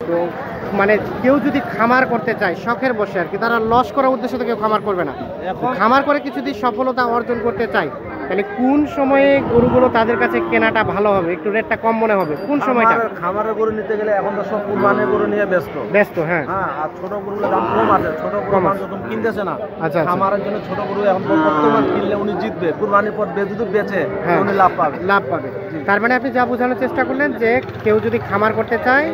তো মানে কেউ যদি খামার করতে চায় শখের বসে আর কি, তারা লস করার উদ্দেশ্যে তো কেউ খামার করবে না। খামার করে কিছু যদি সফলতা অর্জন করতে চায় তাহলে কোন সময়ে গরুগুলো তাদের কাছে কেনাটা ভালো হবে, একটু রেটটা কম মনে হবে কোন সময়টা? খামারের গরু নিতে গেলে এখন তো সব কুরবানির গরু নিয়ে ব্যস্ত। হ্যাঁ আর ছোট গরুর দাম কম আছে, ছোট গরু মানুষ যখন কিনতেছে না। আচ্ছা, খামারের জন্য ছোট গরু এখন বর্তমান কিনলে উনি জিতবে, কুরবানির পর যদি বেচে উনি লাভ পাবে। তার মানে আপনি যা বোঝানোর চেষ্টা করলেন যে কেউ যদি খামার করতে চায়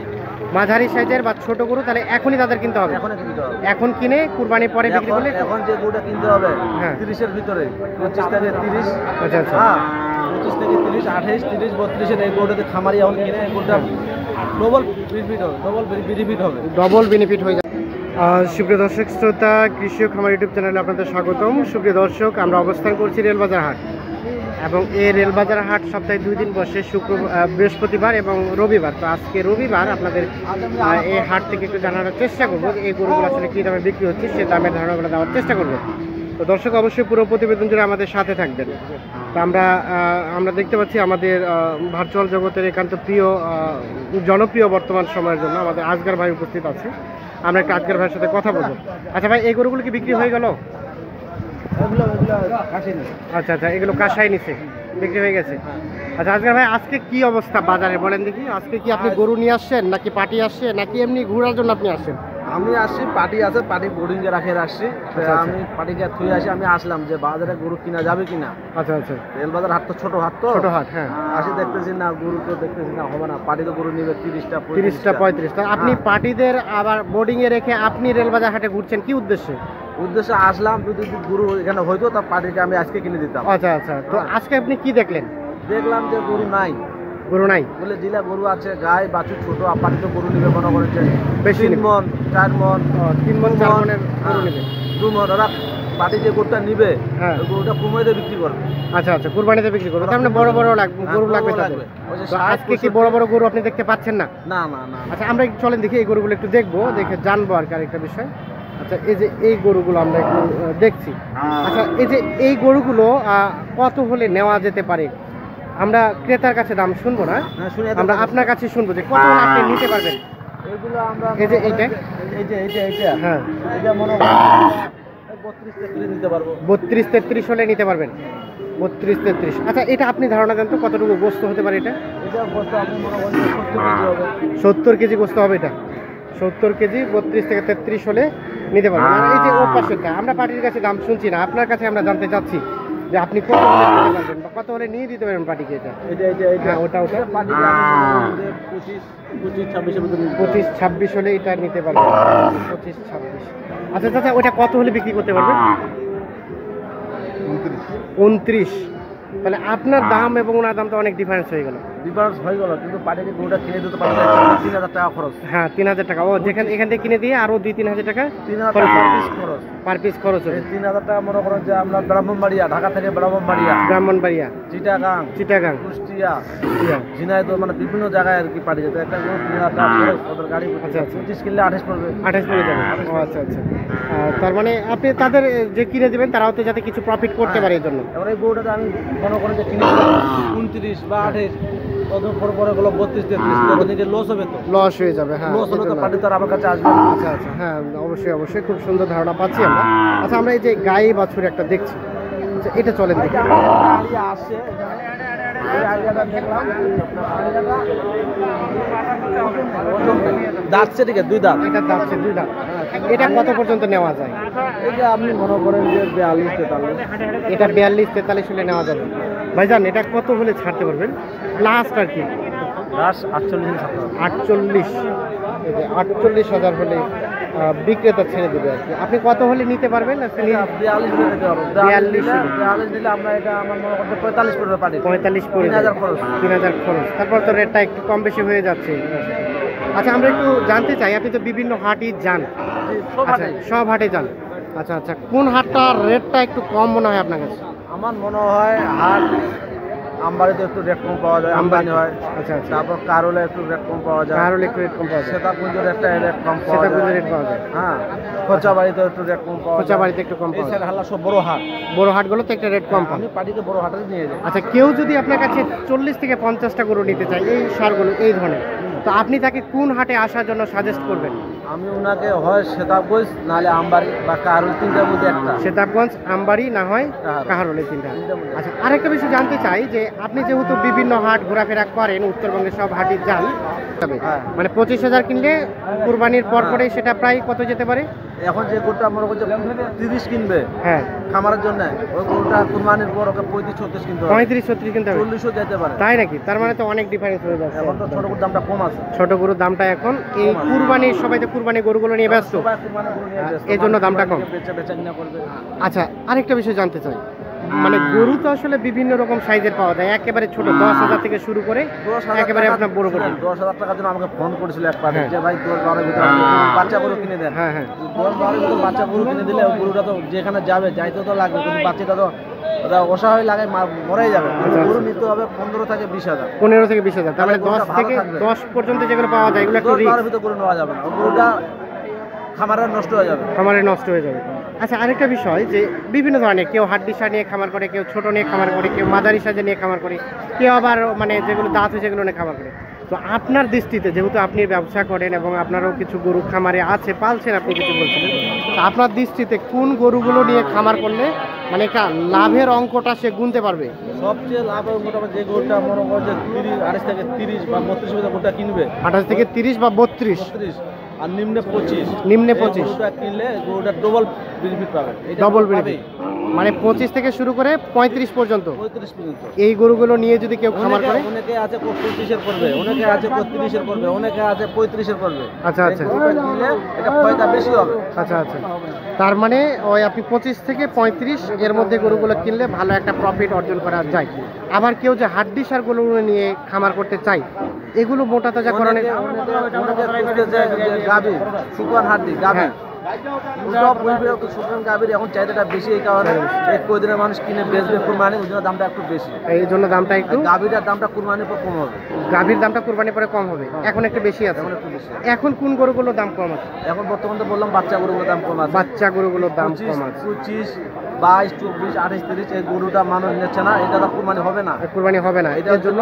মাঝারি সাইজের বা ছোট গরু তাহলে এখনই তাদের কিনতে হবে, এখন কিনে কুরবানি পরে বিক্রি করলে। এখন যে গরুটা কিনতে হবে 30-এর ভিতরে, 25 থেকে 30। আচ্ছা আচ্ছা, 25 থেকে 30, 28, 30, 32-এর এই গরুটাতে খামারি এখন কিনে এই গরুটা ডবল বেনিফিট হবে। সুপ্রিয় দর্শক শ্রোতা, কৃষি ও খামার ইউটিউব চ্যানেলে আপনাদের স্বাগতম। সুপ্রিয় দর্শক, আমরা অবস্থান করছি রেলবাজার হাট, এবং এই রেলবাজার হাট সপ্তাহে 2 দিন বসে, বৃহস্পতিবার এবং রবিবার। তো আজকে রবিবার আপনাদের এই হাট থেকে একটু জানানোর চেষ্টা করবো এই গরুগুলো আসলে কী দামে বিক্রি হচ্ছে, সে দামের ধারণাগুলো দেওয়ার চেষ্টা করবো। তো দর্শক অবশ্যই পুরো প্রতিবেদন জুড়ে আমাদের সাথে থাকবেন। তো আমরা দেখতে পাচ্ছি আমাদের ভার্চুয়াল জগতের একান্ত প্রিয় জনপ্রিয় বর্তমান সময়ের জন্য আমাদের আজগার ভাই উপস্থিত আছে। আমরা একটা আজগার ভাইয়ের সাথে কথা বলবো। আচ্ছা ভাই, এই গরুগুলো কি বিক্রি হয়ে গেল? আচ্ছা, এগুলো কাঁসাই নিছে, বিক্রি হয়ে গেছে। আচ্ছা আজগার ভাই, আজকে কি অবস্থা বাজারে বলেন দেখি? আজকে কি আপনি গরু নিয়ে আসছেন নাকি পার্টি আসছে নাকি এমনি ঘোরার জন্য আপনি আসছেন? আমি আসছি, পার্টি আছে, পার্টি বোর্ডিং এ রাখে আসছি। আমি পার্টিকে থুয়ে আসি, আমি আসলাম যে বাজারে গরু কিনা যাবে কিনা। আচ্ছা, রেলবাজার হাট তো ছোট হাট, হ্যাঁ। আসি দেখতেছি না গরু, তো দেখতেছি না, হবে না। পার্টি তো গরু নিবে 30টা 35টা। আপনি পার্টিদের আবার বোর্ডিং এ রেখে আপনি রেলবাজার হাটে ঘুরছেন কি উদ্দেশ্যে? আসলাম, যদি গরু এখানে হইতো তা পার্টিকে আমি আজকে কিনে দিতাম। আচ্ছা, তো আজকে আপনি কি দেখলেন? দেখলাম যে গরু নাই বলে, জিলা গরু আছে, গায়ে বাছুর ছোট। আপাতত তো গরু নিবে মনে করেন যে বেশি 3 মন 4 মন 3 মন 4 মনের গরু নেবে, 2 মন। ওরা পার্টি যে গরুটা নিবে গরুটা কুরবানিতে বিক্রি করবে। আচ্ছা, কুরবানিতে বিক্রি করবে, তার মানে বড় গরু লাগবে তাদের। তো আজকে কি বড় গরু আপনি দেখতে পাচ্ছেন না? না। আচ্ছা, আমরা চলেন দেখি এই গরুগুলো একটু দেখবো, দেখে জানবো আর কি আরেকটা বিষয়। আচ্ছা, এই যে এই গরুগুলো আমরা একটু দেখছি। আচ্ছা, এই যে এই গরুগুলো কত হলে নেওয়া যেতে পারে? আমরা ক্রেতার কাছে দাম শুনবো না, আমরা আপনার কাছে শুনবো যে কত হলে আপনি নিতে পারবেন। এগুলো আমরা এই যে এইটা হ্যাঁ, এটা মনে হয় 32-33 নিতে পারবো। 32-33 হলে নিতে পারবেন, 32-33। আচ্ছা, এটা আপনি ধারণা দেন তো কতটুকু গোস্ত হতে পারে? এটা গোস্ত আপনি মনে করেন 70 কেজি হবে। 70 কেজি গোস্ত হবে এটা, 70 কেজি 32 থেকে 33 হলে নিতে পারবেন। আর এই যে ও পাশেরটা, আমরা পার্টির কাছে দাম শুনছি না, আপনার কাছে আমরা জানতে চাচ্ছি যে আপনি কত হলে নিতে পারবেন বা কত হলে নিয়ে দিতে পারবেন পার্টিকে? এটা ওটা 25-26 হলে এটা নিতে পারবেন, 25-26। আচ্ছা চাচা, ওটা কত হলে বিক্রি করতে পারবেন? 29। তাহলে আপনার দাম এবং ওনার দাম তো অনেক ডিফারেন্স হয়ে গেল। কিন্তু পার্টিকে গরুটা কিনে দিতে পারবে 3000 টাকা খরচ। হ্যাঁ, 3000 টাকা। ও যেখানে এখান থেকে কিনে দিয়ে আরো 2-3 হাজার টাকা পার পিস খরচ হবে। 3000 টাকা মনে করেন যে আমরা ব্রাহ্মণবাড়িয়া, ঢাকা থেকে ব্রাহ্মণবাড়িয়া, চিটাগাং, কুষ্টিয়া, ঝিনাইদহ, মানে বিভিন্ন জায়গায় আর কি পার্টি যেতে। একটা গরু 3000 টাকা খরচ, ওদের গাড়ি। আচ্ছা, 25 কিনলে 28 পড়বে। 28 পড়ে যাবে। ও আচ্ছা। তার মানে আপনি তাদের যে কিনে দেবেন তারাও তো যাতে কিছু প্রফিট করতে পারে এই জন্য। এবার এই গরুটাতে আমি মনে করেন যে কিনে 29 বা 28, কত পরে গেলো 32-33, তখন থেকে লস হবে, তো লস হয়ে যাবে। হ্যাঁ, লস হলে তো পার্টি তো আর আমার কাছে আসবে। আচ্ছা, হ্যাঁ, অবশ্যই খুব সুন্দর ধারণা পাচ্ছি আমরা। আচ্ছা, আমরা এই যে গাই বাছুর একটা দেখছি, আচ্ছা এটা চলেন দেখি। আসছে দাঁতছে, ঠিক আছে, 2 দাঁত। এটা দাঁতছে 2 দাঁত। এটা কত পর্যন্ত নেওয়া যায়? এটা আপনি মনে করেন যে 42-43। এটা 42-43 হলে নেওয়া যাবে। ভাইজান, এটা কত হলে ছাড়তে পারবেন লাস্ট আর কি? লাস্ট 48। এই যে 48,000 হলে বিক্রেতা ছেড়ে দেবে আর কি। আপনি কত হলে নিতে পারবেন? 42 হলে নিতে পারবো। 42 নিলে আমরা এটা আমার মনে করতে 45 পড়বে পারি। 45 পড়বে, 3000 খরচ। তারপর তো রেটটা একটু কম বেশি হয়ে যাচ্ছে। আচ্ছা, আমরা একটু জানতে চাই, আপনি তো বিভিন্ন হাটই যান, সব হাটে যান। আচ্ছা, কোন হাটটার রেটটা একটু কম মনে হয় আপনার কাছে? আমার মনে হয় হাট আমবাড়িতে একটু রেট কম পাওয়া যায়, আমদানি হয়। আচ্ছা, তারপর কারোলে একটু রেট কম পাওয়া যায়, সেতাপুঞ্জের একটা রেট কম পাওয়া যায়। হ্যাঁ, খোঁচাবাড়িতে একটু রেট কম পাওয়া যায়। খোঁচাবাড়িতে একটু কম পাওয়া যায়। হাল্লা সব বড় হাটগুলোতে একটা রেট কম পান। আমি পার্টিকে বড় হাটে নিয়ে যাই। আচ্ছা, কেউ যদি আপনার কাছে 40 থেকে 50টা গরু নিতে চায় এই সারগুলো, এই ধরনের, তো আপনি তাকে কোন হাটে আসার জন্য সাজেস্ট করবেন? আমি ওনাকে হয় সেতাবগঞ্জ নাহলে আমবাড়ি বা কাহারোল, তিনটার মধ্যে একটা। সেতাবগঞ্জ, আমবাড়ি না হয় কাহারোল, এই তিনটা। আচ্ছা, আরেকটা বিষয় জানতে চাই যে আপনি যেহেতু বিভিন্ন হাট ঘোরাফেরা করেন, উত্তরবঙ্গের সব হাটে যান, মানে 25,000 কিনলে কুরবানির পর পরে সেটা প্রায় কত যেতে পারে? এখন যে গরুটা মনে করছে 30 কিনবে, হ্যাঁ, খামারের জন্য, ওই গরুটা কুরবানির পর ওকে 35-36 কিনতে হবে। 35-36 কিনতে হবে, 40ও যেতে পারে। তাই নাকি? তার মানে তো অনেক ডিফারেন্স হয়ে যাচ্ছে। এখন তো ছোট গরুর দামটা কম আছে। ছোট গরুর দামটা এখন এই কুরবানির, সবাই তো কুরবানি গরুগুলো নিয়ে ব্যস্ত, এই জন্য দামটা কম। আচ্ছা, আরেকটা বিষয় জানতে চাই, মানে গরু তো আসলে বিভিন্ন রকম সাইজের পাওয়া যায়, একেবারে ছোট 10,000 থেকে শুরু করে একেবারে আপনার বড় বড়। 10,000 টাকার জন্য আমাকে ফোন করেছিল একবার যে ভাই 10-12 ভিতরে বাচ্চা গরু কিনে দেন। হ্যাঁ হ্যাঁ, 10-12 ভিতরে বাচ্চা গরু কিনে দিলে ওই গরুটা তো যেখানে যাবে যাইতে তো লাগবে, কিন্তু বাচ্চাটা তো ওটা অসহায় লাগে, মরেই যাবে। গরু নিতে হবে 15 থেকে 20,000। 15 থেকে 20,000, তার মানে 10 থেকে 10 পর্যন্ত যেগুলো পাওয়া যায় এগুলো একটু রিস্ক। ভিতরে গরু নেওয়া যাবে না, গরুটা খামারে নষ্ট হয়ে যাবে, খামারে নষ্ট হয়ে যাবে। আচ্ছা, আরেকটা বিষয় যে বিভিন্ন ধরনের, কেউ হাড্ডিসার নিয়ে খামার করে, কেউ ছোট নিয়ে খামার করে, কেউ মাঝারি সাইজে নিয়ে খামার করে, কেউ আবার মানে যেগুলো দাঁত হয়েছে সেগুলো নিয়ে খামার করে। তো আপনার দৃষ্টিতে, যেহেতু আপনি ব্যবসা করেন এবং আপনারও কিছু গরু খামারে আছে, পালছেন, আপনি কিছু বলছিলেন, তো আপনার দৃষ্টিতে কোন গরুগুলো নিয়ে খামার করলে মানে একটা লাভের অঙ্কটা সে গুনতে পারবে? সবচেয়ে লাভের অঙ্কটা যে গরুটা মনে করে যে 28 থেকে 30 বা 32 ভিতরে গরুটা কিনবে, 28 থেকে 30 বা 32, আর নিম্নে 25, নিম্নে 25 গরুটা কিনলে গরুটা ডবল বেনিফিট পাবে। ডবল বেনিফিট মানে 25 থেকে শুরু করে 35 পর্যন্ত। 35 পর্যন্ত এই গরুগুলো নিয়ে যদি কেউ খামার করে, অনেকে আছে 25-এর করবে, অনেকে আছে 30-এর করবে, অনেকে আছে 35-এর করবে। আচ্ছা আচ্ছা, কিনলে এটা ফায়দা বেশি হবে। আচ্ছা আচ্ছা, তার মানে ওই আপনি 25 থেকে 35 এর মধ্যে গরুগুলো কিনলে ভালো একটা প্রফিট অর্জন করা যায়। আবার কেউ যে হাড্ডি সারগুলো নিয়ে খামার করতে চায়, এগুলো মোটা তাজা করণে গাভী, শুকনো হাড্ডি গাভী, শুকনো গাভীর এখন চাহিদাটা বেশি, এই কারণে কয়েকদিনের মানুষ কিনে বেচবে কুরবানি, ওই জন্য দামটা একটু বেশি। এই জন্য দামটা একটু, গাভীটার দামটা কুরবানির পর কম হবে, গাভীর দামটা কুরবানির পরে কম হবে, এখন একটু বেশি আছে। এখন কোন গরুগুলোর দাম কম আছে? এখন বর্তমানে তো বললাম বাচ্চা গরুগুলোর দাম কম আছে। বাচ্চা গরুগুলোর দাম কম আছে, 25, 22, 24, 28, 30। এই গরুটা মানুষ নিচ্ছে না, এটা তো কুরবানি হবে না, কুরবানি হবে না। এটার জন্য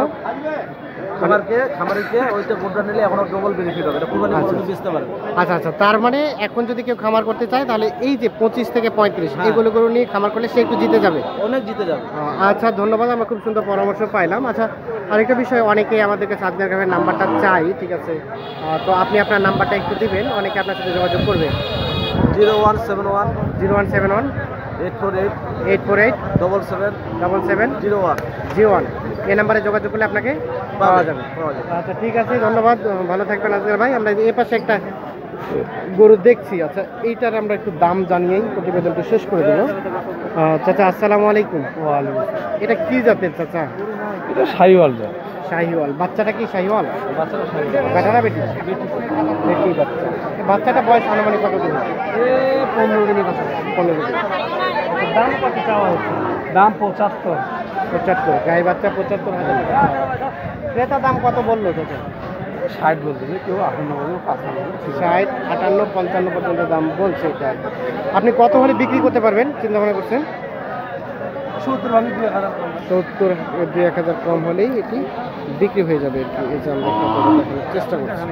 খামারিকে ওইটা গরুটা নিলে এখনো ডবল বেনিফিট হবে, এটা কুরবানি বেচতে পারে। আচ্ছা আচ্ছা, তার মানে এখন যদি কেউ খামার করতে চায় তাহলে এই যে 25 থেকে 35 এগুলো গরু নিয়ে খামার করলে সে একটু জিতে যাবে, অনেক জিতে যাবে। আচ্ছা, ধন্যবাদ, আমরা খুব সুন্দর পরামর্শ পাইলাম। আচ্ছা, আরেকটা বিষয়, অনেকেই আমাদেরকে সাজদার গ্রামের নাম্বারটা চাই, ঠিক আছে, তো আপনি আপনার নাম্বারটা একটু দিবেন, অনেকে আপনার সাথে যোগাযোগ করবে। 0171 0171 848 848 77 77 01 এই নাম্বারে যোগাযোগ করলে আপনাকে পাওয়া যাবে। আচ্ছা, ঠিক আছে, ধন্যবাদ, ভালো থাকবেন আজকের ভাই। আমরা এই পাশে একটা গরু দেখছি, আচ্ছা এইটার আমরা একটু দাম জানিয়েই প্রতিবেদনটা শেষ করে দেবো। চাচা, আসসালামু আলাইকুম। ওয়ালাইকুম। এটা কি জাতের চাচা? এটা শাহিওয়াল জাত। শাহিওয়াল। বাচ্চাটা কি শাহিওয়াল? বাচ্চাটা শাহিওয়াল। বেটা না বেটি? বেটি বাচ্চা। বাচ্চাটা বয়স আনুমানিক কত দিন? 15 দিনের কাছে। 15 দিন। দাম কত চাওয়া হচ্ছে? দাম 75। গাই বাচ্চা 75,000 টাকা। ক্রেতা দাম কত বললো চাচা? 60 বলতেছে, কেউ 58 বলবে, 55। 60, 58, 55 পর্যন্ত দাম বলছে এটা। আপনি কত হলে বিক্রি করতে পারবেন চিন্তা ভাবনা করছেন? 70 ভাঙি 2000 কম। 70, 2-1000 কম হলেই এটি বিক্রি হয়ে যাবে আর কি। এই যে আমরা চেষ্টা করছি।